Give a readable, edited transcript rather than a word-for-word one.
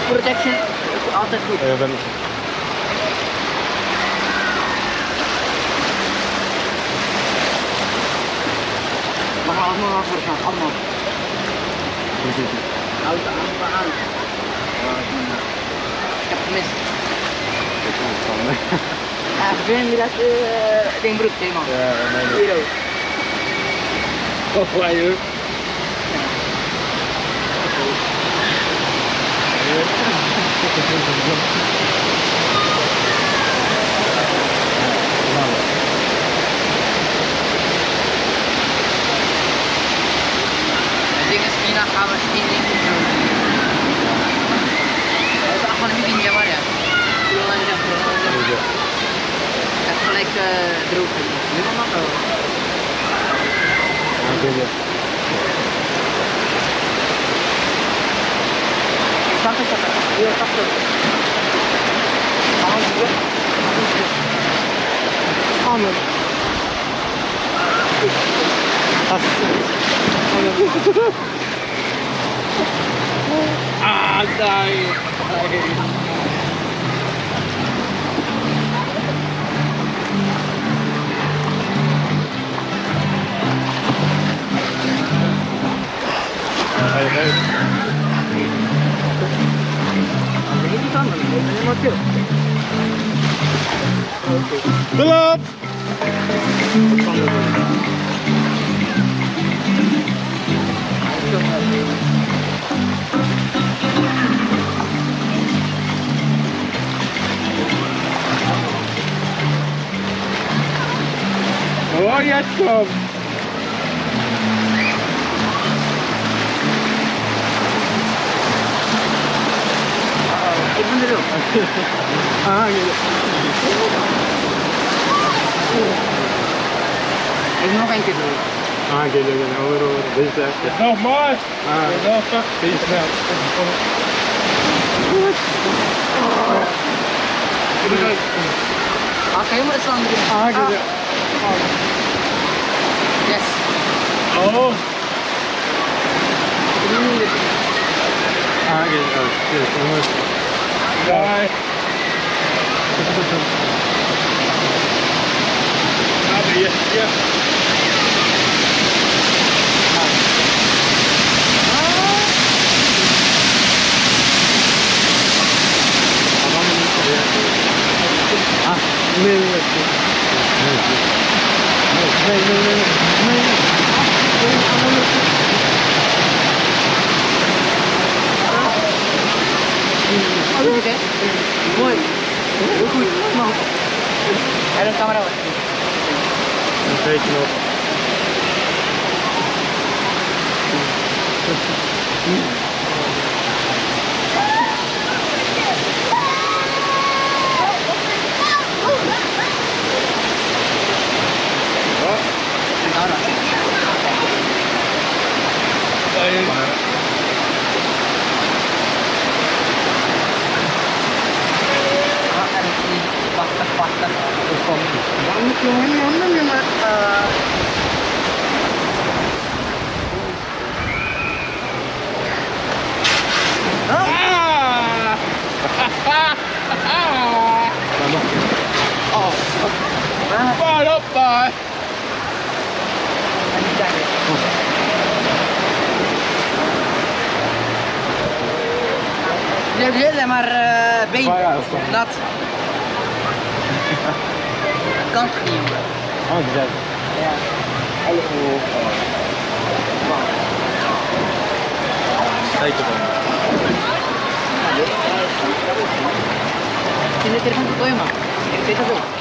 Protection outer foot. Ja, ben We gaan allemaal voor gaan, allemaal. Auto aan. Ik heb gemist. Ja, vervelend met dat ding broek, man. Ja, nee. Euro. Oh, waar joh. Het ding is, hierna gaan we één ding doen. Dat is gewoon een beetje niet jammer, ja. Ik heb gelijk droog. Nu mag dat wel. Sampai kata, dia takut. Mau juga. Aman. Ah, dai. Ini kan, ini motor. Gelap! Oh, jetzt kommt! Ik ben er ook. Ah, gitu. Ik moet nog één keer doen. Ah, geliyor. Over. Deze. Nog maar! Ah, Nog pak. deze. Oké, maar slaan we dit. Ah, geliyor. Yes. Oh! Ah, geliyor. Evet. Daar! Abi ja. Ah, nee, nee, Goed, hè? Mooi. Heel goed. Man. En de camera. een beetje nog. Waar op daar! Je hebt heel maar been. Dat. Kan toch niet, jongen? Ah, güzel. Ja. Zeker wel. Sini telephone ko man. Ik weet dat ook.